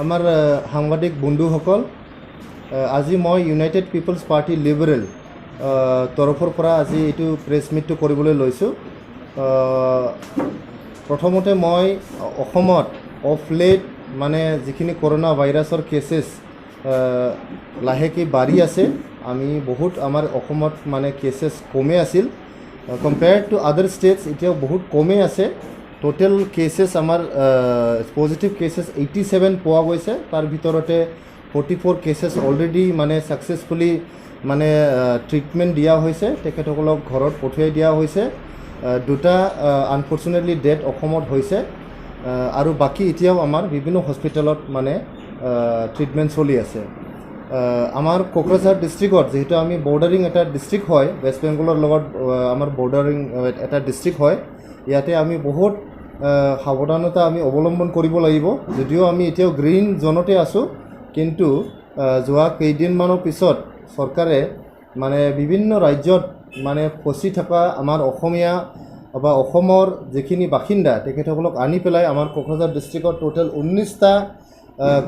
আমাৰ সাংবাদিক বন্ধুসকল, আজি মই ইউনাইটেড পিপলছ পাৰ্টি লিবাৰেল তৰফৰ পৰা আজি এইটো প্ৰেছ মিটটো কৰিবলৈ লৈছোঁ। প্ৰথমতে মই অসমত অফ লেট মানে যিখিনি কৰোণা ভাইৰাছৰ কেছেছ লাহেকৈ বাঢ়ি আছে, আমি বহুত আমাৰ অসমত মানে কেছেছ কমে আছিল কম্পেয়াৰ্ড টু আদাৰ ষ্টেটছ, এতিয়াও বহুত কমে আছে। টোটেল কেছেছ আমাৰ পজিটিভ কেছেছ 87 পোৱা গৈছে। তাৰ ভিতৰতে 44 কেছেছ অলৰেডি মানে ছাকচেছফুলি মানে ট্ৰিটমেণ্ট দিয়া হৈছে, তেখেতসকলক ঘৰত পঠিয়াই দিয়া হৈছে। দুটা আনফৰ্চুনেটলি ডেথ অসমত হৈছে আৰু বাকী এতিয়াও আমাৰ বিভিন্ন হস্পিটেলত মানে ট্ৰিটমেণ্ট চলি আছে। আমাৰ কোকৰাঝাৰ ডিষ্ট্ৰিক্টত যিহেতু আমি বৰ্ডাৰিং এটা ডিষ্ট্ৰিক্ট হয়, ৱেষ্ট বেংগলৰ লগত আমাৰ বৰ্ডাৰিং এটা ডিষ্ট্ৰিক্ট হয়, ইয়াতে আমি বহুত সাৱধানতা আমি অৱলম্বন কৰিব লাগিব। যদিও আমি এতিয়াও গ্ৰীণ জ'নতে আছোঁ, কিন্তু যোৱা কেইদিনমানৰ পিছত চৰকাৰে মানে বিভিন্ন ৰাজ্যত মানে ফচি থকা আমাৰ অসমীয়া বা অসমৰ যিখিনি বাসিন্দা তেখেতসকলক আনি পেলাই আমাৰ কোকৰাঝাৰ ডিষ্ট্ৰিক্টত টোটেল 19টা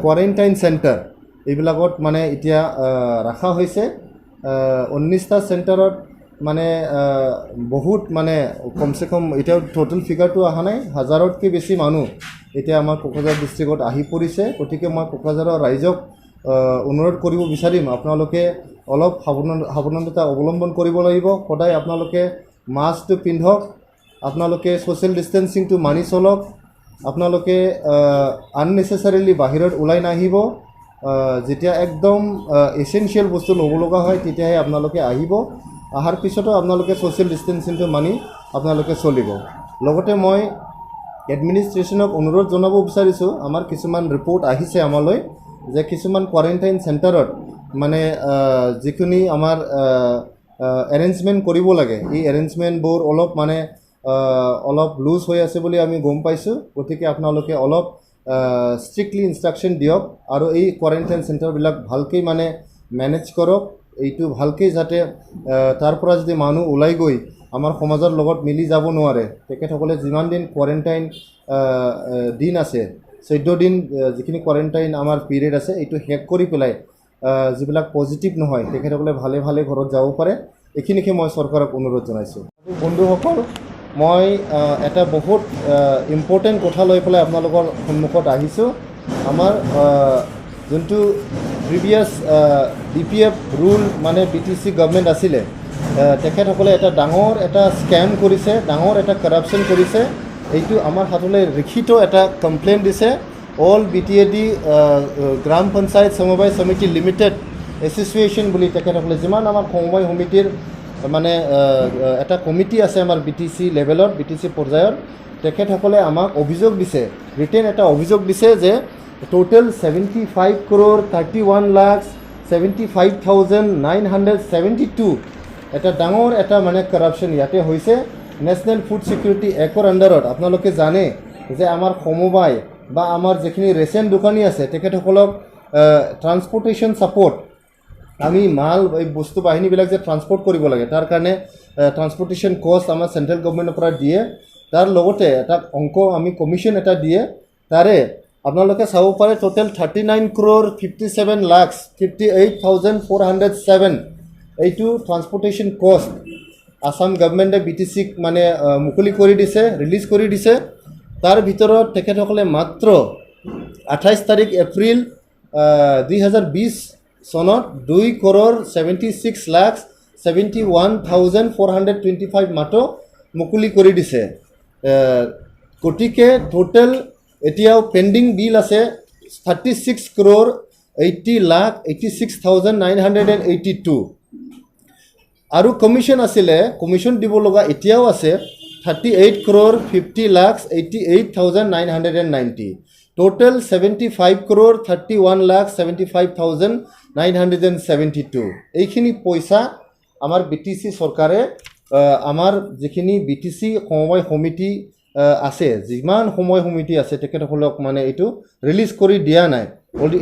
কোৱাৰেণ্টাইন চেণ্টাৰ এইবিলাকত মানে এতিয়া ৰখা হৈছে। 19টা চেণ্টাৰত মানে বহুত মানে কমচে কম এতিয়াও টোটেল ফিগাৰটো অহা নাই, 1000তকৈ বেছি মানুহ এতিয়া আমাৰ কোকৰাঝাৰ ডিষ্ট্ৰিক্টত আহি পৰিছে। গতিকে মই কোকৰাঝাৰৰ ৰাইজক অনুৰোধ কৰিব বিচাৰিম, আপোনালোকে অলপ সাৱধানতা অৱলম্বন কৰিব লাগিব। সদায় আপোনালোকে মাস্কটো পিন্ধক, আপোনালোকে ছ'চিয়েল ডিষ্টেঞ্চিংটো মানি চলক, আপোনালোকে আননেচেচাৰিলি বাহিৰত ওলাই নাহিব। যেতিয়া একদম এচেঞ্চিয়েল বস্তু ল'ব লগা হয় তেতিয়াহে আপোনালোকে আহিব। অহাৰ পিছতো আপোনালোকে ছ'চিয়েল ডিষ্টেঞ্চিংটো মানি আপোনালোকে চলিব। লগতে মই এডমিনিষ্ট্ৰেশ্যনক অনুৰোধ জনাব বিচাৰিছোঁ, আমাৰ কিছুমান ৰিপৰ্ট আহিছে আমালৈ যে কিছুমান কোৱাৰেণ্টাইন চেণ্টাৰত মানে যিখিনি আমাৰ এৰেঞ্জমেণ্ট কৰিব লাগে, এই এৰেঞ্জমেণ্টবোৰ অলপ লুজ হৈ আছে বুলি আমি গম পাইছোঁ। গতিকে আপোনালোকে অলপ ষ্ট্ৰিক্টলি ইনষ্ট্ৰাকশ্যন দিয়ক আৰু এই কোৱাৰেণ্টাইন চেণ্টাৰবিলাক ভালকৈ মানে মেনেজ কৰক। এইটো ভালকৈ যাতে তাৰ পৰা যদি মানুহ ওলাই গৈ আমাৰ সমাজৰ লগত মিলি যাব নোৱাৰে, তেখেতসকলে যিমান দিন কোৱাৰেণ্টাইন দিন আছে, 14 দিন যিখিনি কোৱাৰেণ্টাইন আমাৰ পিৰিয়ড আছে, এইটো শেষ কৰি পেলাই যিবিলাক পজিটিভ নহয় তেখেতসকলে ভালে ভালে ঘৰত যাব পাৰে। এইখিনিকে মই চৰকাৰক অনুৰোধ জনাইছোঁ। বন্ধুসকল, মই এটা বহুত ইম্পৰ্টেণ্ট কথা লৈ পেলাই আপোনালোকৰ সন্মুখত আহিছোঁ। আমাৰ যোনটো প্ৰিভিয়াছ BPF ৰুল মানে BTC গভৰ্ণমেণ্ট আছিলে, তেখেতসকলে এটা ডাঙৰ এটা স্কেম কৰিছে, ডাঙৰ এটা কৰাপশ্যন কৰিছে। এইটো আমাৰ হাতলৈ লিখিত এটা কমপ্লেইন দিছে। অল BTAD গ্ৰাম পঞ্চায়ত সমবায় সমিতি লিমিটেড এছ'চিয়েশ্যন বুলি তেখেতসকলে যিমান আমাৰ সমবায় সমিতিৰ মানে এটা কমিটি আছে আমাৰ BTC লেভেলত, BTC পৰ্যায়ত, তেখেতসকলে আমাক অভিযোগ দিছে, ৰিটেন এটা অভিযোগ দিছে যে টোটেল 75,31,75,972 এটা ডাঙৰ এটা মানে কৰাপশ্যন ইয়াতে হৈছে। নেশ্যনেল ফুড ছিকিউৰিটি এক্টৰ আণ্ডাৰত আপোনালোকে জানে যে আমাৰ সমবায় বা আমাৰ যিখিনি ৰেচন দোকানী আছে তেখেতসকলক ট্ৰান্সপৰ্টেশ্যন ছাপৰ্ট, আমি মাল এই বস্তু বাহিনীবিলাক যে ট্ৰান্সপৰ্ট কৰিব লাগে তাৰ কাৰণে ট্ৰান্সপৰ্টেশ্যন কষ্ট আমাৰ চেণ্ট্ৰেল গভৰ্ণমেণ্টৰ পৰা দিয়ে। তাৰ লগতে এটা অংক আমি কমিশ্যন এটা দিয়ে, তাৰে আপোনালোকে চাব পাৰে টোটেল 39,57,58,407 এইটো ট্ৰান্সপৰ্টেশ্যন কষ্ট আসাম গভৰ্ণমেণ্টে BTCক মানে মুকলি কৰি দিছে, ৰিলিজ কৰি দিছে। তাৰ ভিতৰত তেখেতসকলে মাত্ৰ 28 তাৰিখ এপ্ৰিল 2020 চনত 2,76,71,425 মাত্ৰ মুকলি কৰি দিছে। গতিকে টোটেল এতিয়াও পেণ্ডিং বিল আছে 36,80,86,982 আৰু কমিশ্যন আছিলে, কমিশ্যন দিব লগা এতিয়াও আছে 38,50,88,990। টোটেল 75,31,75,972 এইখিনি পইচা আমাৰ BTC চৰকাৰে আমাৰ যিখিনি BTC সমবায় সমিতি আছে, যিমান সমবায় সমিতি আছে তেখেতসকলক মানে এইটো ৰিলিজ কৰি দিয়া নাই।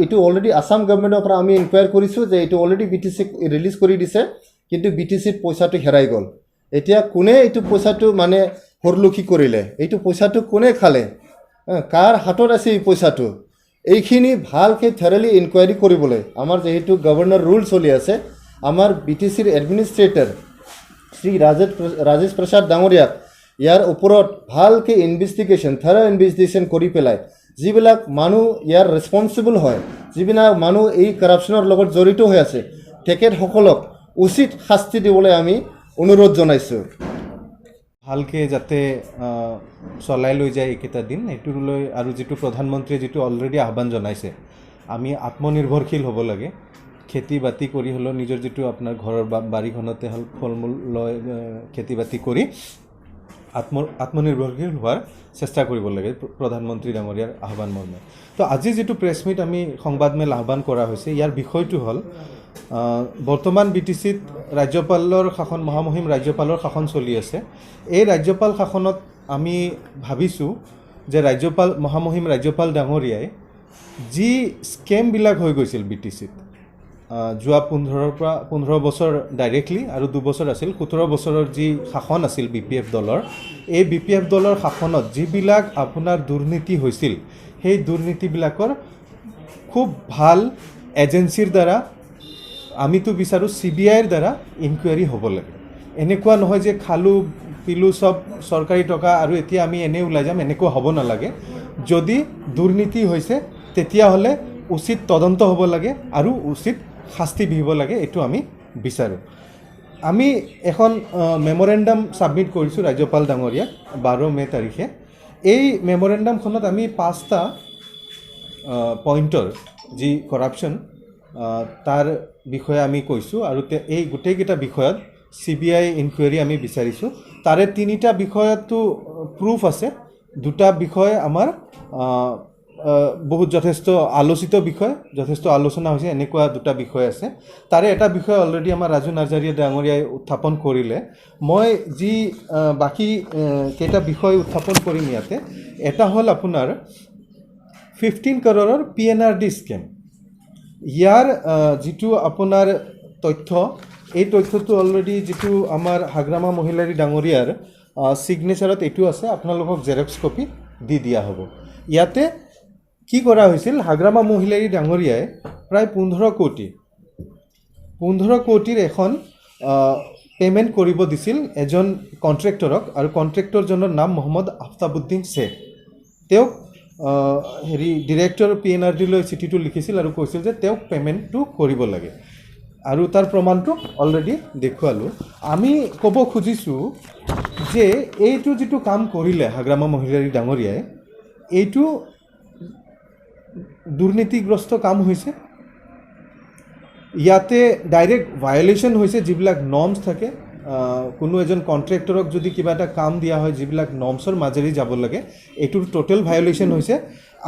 এইটো অলৰেডি আসাম গভৰ্ণমেণ্টৰ পৰা আমি ইনকুৱায়াৰ কৰিছোঁ যে এইটো অলৰেডি BTCক ৰিলিজ কৰি দিছে, কিন্তু BTCত পইচাটো হেৰাই গ'ল। এতিয়া কোনে এইটো পইচাটো মানে হৰলুকি কৰিলে, এইটো পইচাটো কোনে খালে, কাৰ হাতত আছে এই পইচাটো, এইখিনি ভালকৈ থেৰলি ইনকুৱাৰী কৰিবলৈ আমাৰ যিহেতু গভৰ্ণৰ ৰুল চলি আছে আমাৰ BTCৰ এডমিনিষ্ট্ৰেটৰ শ্ৰী ৰাজেশ প্ৰসাদ ডাঙৰীয়াক ইয়াৰ ওপৰত ভালকৈ থেৰ ইনভেষ্টিগেশ্যন কৰি পেলাই যিবিলাক মানুহ ইয়াৰ ৰেছপনচিবল হয় যিবিলাক মানুহ এই কৰাপশ্যনৰ লগত জড়িত হৈ আছে তেখেতসকলক উচিত শাস্তি দিবলৈ আমি অনুৰোধ জনাইছোঁ। ভালকৈ যাতে চলাই লৈ যায় এইকেইটা দিন এইটোলৈ আৰু যিটো প্ৰধানমন্ত্ৰীয়ে যিটো অলৰেডি আহ্বান জনাইছে আমি আত্মনিৰ্ভৰশীল হ'ব লাগে খেতি বাতি কৰি হ'লেও নিজৰ যিটো আপোনাৰ ঘৰৰ বাৰীখনতে হ'ল ফল মূল লৈ খেতি বাতি কৰি আত্মনিৰ্ভৰশীল হোৱাৰ চেষ্টা কৰিব লাগে প্ৰধানমন্ত্ৰী ডাঙৰীয়াৰ আহ্বান মৰ্মে। তো আজি যিটো প্ৰেছ মিট আমি সংবাদমেল আহ্বান কৰা হৈছে ইয়াৰ বিষয়টো হ'ল বৰ্তমান BTCত ৰাজ্যপালৰ শাসন মহামহিম ৰাজ্যপালৰ শাসন চলি আছে। এই ৰাজ্যপাল শাসনত আমি ভাবিছোঁ যে মহামহিম ৰাজ্যপাল ডাঙৰীয়াই যি স্কেমবিলাক হৈ গৈছিল BTCত যোৱা 15 বছৰ ডাইৰেক্টলি আৰু 2 বছৰ আছিল 17 বছৰৰ যি শাসন আছিল BPF দলৰ এই BPF দলৰ শাসনত যিবিলাক আপোনাৰ দুৰ্নীতি হৈছিল সেই দুৰ্নীতিবিলাকৰ খুব ভাল এজেঞ্চিৰ দ্বাৰা আমিতো বিচাৰোঁ CBIৰ দ্বাৰা ইনকুৱাৰী হ'ব লাগে। এনেকুৱা নহয় যে খালোঁ পিলোঁ চব চৰকাৰী টকা আৰু এতিয়া আমি এনেই ওলাই যাম, এনেকুৱা হ'ব নালাগে। যদি দুৰ্নীতি হৈছে তেতিয়াহ'লে উচিত তদন্ত হ'ব লাগে আৰু উচিত শাস্তি বিহিব লাগে, এইটো আমি বিচাৰোঁ। আমি এখন মেমৰেণ্ডাম ছাবমিট কৰিছোঁ ৰাজ্যপাল ডাঙৰীয়াক 12 মে তাৰিখে। এই মেমৰেণ্ডামখনত আমি 5টা পইণ্টৰ যি কৰাপশ্যন তাৰ বিষয়ে আমি কৈছোঁ আৰু এই গোটেইকেইটা বিষয়ত CBI ইনকুৱাৰী আমি বিচাৰিছোঁ। তাৰে 3টা বিষয়তো প্ৰুফ আছে, 2টা বিষয় আমাৰ বহুত যথেষ্ট আলোচিত বিষয়, যথেষ্ট আলোচনা হৈছে, এনেকুৱা 2টা বিষয় আছে। তাৰে এটা বিষয় অলৰেডি আমাৰ ৰাজু নাৰ্জাৰীয়ে ডাঙৰীয়াই উত্থাপন কৰিলে। মই যি বাকী কেইটা বিষয় উত্থাপন কৰিম ইয়াতে, এটা হ'ল আপোনাৰ 15 crore PNRD স্কেম। ইয়াৰ যিটো আপোনাৰ তথ্য এই তথ্যটো অলৰেডি যিটো আমাৰ হাগ্ৰামা মহিলাৰী ডাঙৰীয়াৰ ছিগনেচাৰত এইটো আছে, আপোনালোকক জেৰক্স কপি দি দিয়া হ'ব। ইয়াতে কি কৰা হৈছিল, হাগ্ৰামা মহিলাৰী ডাঙৰীয়াই প্ৰায় 15 কোটিৰ এখন পে'মেণ্ট কৰিব দিছিল এজন কণ্ট্ৰেক্টৰক আৰু কণ্ট্ৰেক্টৰজনৰ নাম মহম্মদ আফতাবুদ্দিন শ্বেখ। তেওঁক ডিৰেক্টৰ PNRD লৈ চিঠিটো লিখিছিল আৰু কৈছিল যে তেওঁক পে'মেণ্টটো কৰিব লাগে আৰু তাৰ প্ৰমাণটো অলৰেডি দেখুৱালোঁ। আমি ক'ব খুজিছোঁ যে এইটো যিটো কাম কৰিলে হাগ্ৰামা মহিলাৰী ডাঙৰীয়াই এইটো দুৰ্নীতিগ্ৰস্ত কাম হৈছে। ইয়াতে ডাইৰেক্ট ভায়লেশ্যন হৈছে যিবিলাক নৰ্মছ থাকে। কোনো এজন কণ্ট্ৰেক্টৰক যদি কিবা এটা কাম দিয়া হয় যিবিলাক নৰ্মছৰ মাজেৰে যাব লাগে, এইটোৰ টোটেল ভায়লেশ্যন হৈছে।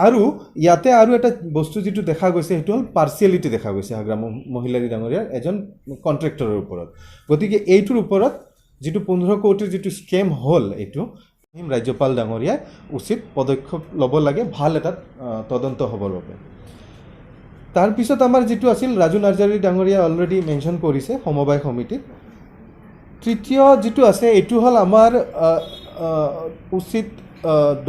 আৰু ইয়াতে আৰু এটা বস্তু যিটো দেখা গৈছে সেইটো হ'ল পাৰ্চিয়েলিটি দেখা গৈছে হাগ্ৰামা মহিলাৰী ডাঙৰীয়াৰ এজন কণ্ট্ৰেক্টৰৰ ওপৰত। গতিকে এইটোৰ ওপৰত যিটো 15 কোটিৰ যিটো স্কেম হ'ল এইটো ৰাজ্যপাল ডাঙৰীয়াই উচিত পদক্ষেপ ল'ব লাগে ভাল এটা তদন্ত হ'বৰ বাবে। তাৰপিছত আমাৰ যিটো আছিল ৰাজু নাৰ্জাৰী ডাঙৰীয়া অলৰেডি মেনশ্যন কৰিছে সমবায় সমিতিত। তৃতীয় যিটো আছে এইটো হ'ল আমাৰ উচিত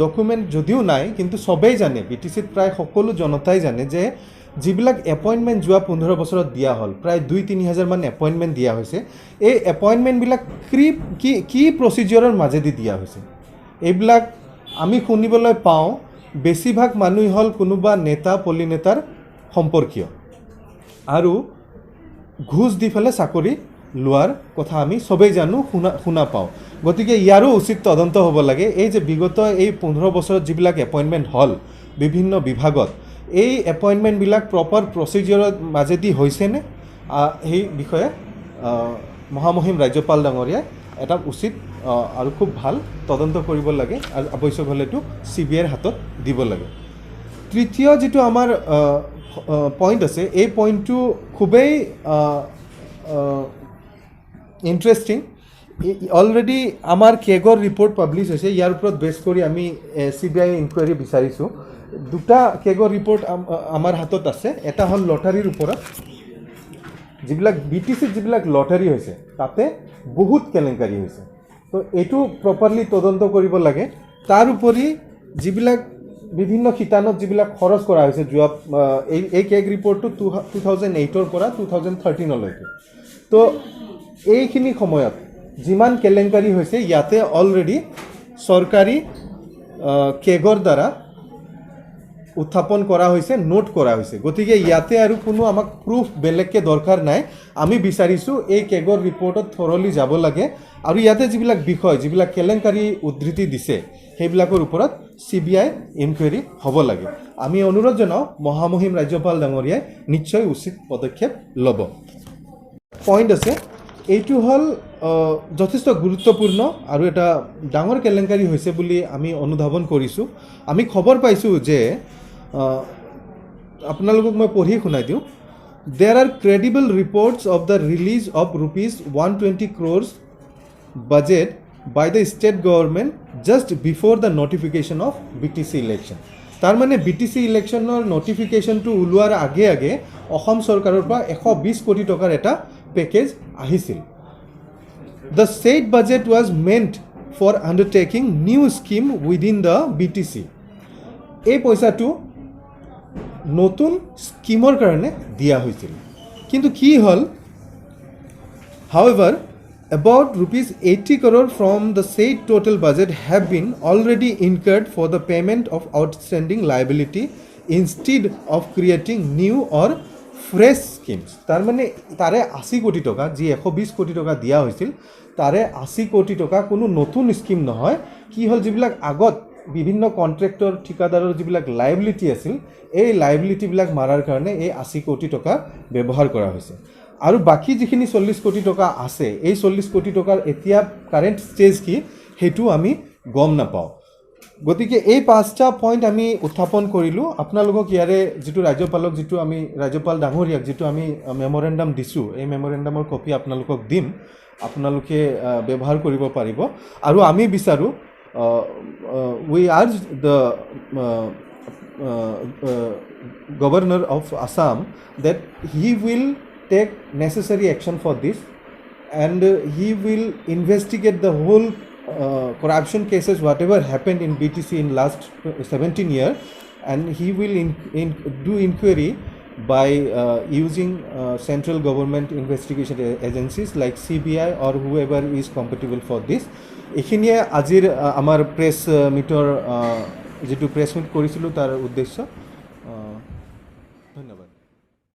ডকুমেণ্ট যদিও নাই কিন্তু চবেই জানে, BTCত প্ৰায় সকলো জনতাই জানে যে যিবিলাক এপইণ্টমেণ্ট যোৱা 15 বছৰত দিয়া হ'ল, প্ৰায় 2-3 হাজাৰমান এপইণ্টমেণ্ট দিয়া হৈছে। এই এপইণ্টমেণ্টবিলাক কি প্ৰচিডিউৰৰ মাজেদি দিয়া হৈছে এইবিলাক আমি শুনিবলৈ পাওঁ। বেছিভাগ মানুহ হ'ল কোনোবা নেতা পলিনেতাৰ সম্পৰ্কীয় আৰু ঘুচ দি পেলাই চাকৰি লোৱাৰ কথা আমি চবেই জানো, শুনা পাওঁ। গতিকে ইয়াৰো উচিত তদন্ত হ'ব লাগে। এই যে বিগত এই 15 বছৰত যিবিলাক এপইণ্টমেণ্ট হ'ল বিভিন্ন বিভাগত, এই এপইণ্টমেণ্টবিলাক প্ৰপাৰ প্ৰচিডিউৰৰ মাজেদি হৈছেনে, সেই বিষয়ে মহামহিম ৰাজ্যপাল ডাঙৰীয়াই এটা উচিত আৰু খুব ভাল তদন্ত কৰিব লাগে আৰু আৱশ্যক হ'লেতো CBIৰ হাতত দিব লাগে। তৃতীয় যিটো আমাৰ পইণ্ট আছে এই পইণ্টটো খুবেই ইণ্টাৰেষ্টিং। অলৰেডি আমাৰ কেগৰ ৰিপৰ্ট পাব্লিছ হৈছে, ইয়াৰ ওপৰত বেছ কৰি আমি CBI ইনকুৱাৰী বিচাৰিছোঁ। 2টা কেগৰ ৰিপৰ্ট আমাৰ হাতত আছে। এটা হ'ল লটাৰীৰ ওপৰত, যিবিলাক BTCত যিবিলাক লটাৰী হৈছে তাতে বহুত কেলেংকাৰী হৈছে, তো এইটো প্ৰপাৰলি তদন্ত কৰিব লাগে। তাৰ উপৰি যিবিলাক বিভিন্ন শিতানত যিবিলাক খৰচ কৰা হৈছে যোৱা এই কেগ ৰিপৰ্টটো 2008ৰ পৰা 2013লৈকে তো এইখিনি সময়ত যিমান কেলেংকাৰী হৈছে ইয়াতে অলৰেডি চৰকাৰী কেগৰ দ্বাৰা উত্থাপন কৰা হৈছে নোট কৰা হৈছে গতিকে ইয়াতে আৰু কোনো আমাক প্ৰুফ বেলেগকৈ দৰকাৰ নাই আমি বিচাৰিছোঁ এই কেগৰ ৰিপৰ্টত থৰলি যাব লাগে আৰু ইয়াতে যিবিলাক বিষয় যিবিলাক কেলেংকাৰী উদ্ধৃতি দিছে সেইবিলাকৰ ওপৰত CBI ইনকুৱাৰী হ'ব লাগে আমি অনুৰোধ জনাওঁ মহামহিম ৰাজ্যপাল ডাঙৰীয়াই নিশ্চয় উচিত পদক্ষেপ ল'ব পইণ্ট আছে এইটো হ'ল যথেষ্ট গুৰুত্বপূৰ্ণ আৰু এটা ডাঙৰ কেলেংকাৰী হৈছে বুলি আমি অনুধাৱন কৰিছোঁ আমি খবৰ পাইছোঁ যে আপোনালোকক মই পঢ়ি শুনাই দিওঁ There are credible reports of the release of ₹120 crores budget by the state government just before the notification of BTC election. তাৰ মানে BTC ইলেকশ্যনৰ নটিফিকেশ্যনটো ওলোৱাৰ আগে আগে অসম চৰকাৰৰ পৰা 120 কোটি টকাৰ এটা পেকেজ আহিছিল The said budget was meant for undertaking new scheme within the BTC. এই পইচাটো নতুন স্কিমৰ কাৰণে দিয়া হৈছিল কিন্তু কি হ'ল However, about ₹80 crore from the said total budget have been already incurred for the payment of outstanding liability instead of creating new or fresh schemes. তাৰ মানে তাৰে 80 কোটি টকা যি 120 কোটি টকা দিয়া হৈছিল তাৰে 80 কোটি টকা কোনো নতুন স্কিম নহয় কি হ'ল যিবিলাক আগত বিভিন্ন কন্ট্ৰেক্টৰ ঠিকাদাৰৰ যিবিলাক লাইবিলিটি আছিল এই লাইবিলিটিবিলাক মাৰাৰ কাৰণে এই 80 কোটি টকা ব্যৱহাৰ কৰা হৈছে আৰু বাকি যিখিনি 40 কোটি টকা আছে এই 40 কোটি টকাৰ এতিয়া কাৰেণ্ট ষ্টেজ কি হেতু আমি গম নাপাওঁ গতিকে এই পাঁচটা পইণ্ট আমি উত্থাপন কৰিলোঁ আপোনালোকক ইয়াৰে যিটো ৰাজ্যপালক যিটো আমি ৰাজ্যপাল ডাঙৰীয়াক যিটো আমি মেমৰেণ্ডাম দিছোঁ এই মেমৰেণ্ডামৰ কপি আপোনালোকক দিম আপোনালোকে ব্যৱহাৰ কৰিব পাৰিব আৰু আমি বিচাৰোঁ we urge the governor of Assam that he will take necessary action for this and he will investigate the whole corruption cases whatever happened in BTC in last 17 years and he will do inquiry by using central government investigation agencies like CBI or whoever is compatible for this এইখিনিয়ে আজিৰ আমাৰ press মিটৰ যিটো press meat কৰিছিলোঁ তাৰ উদ্দেশ্য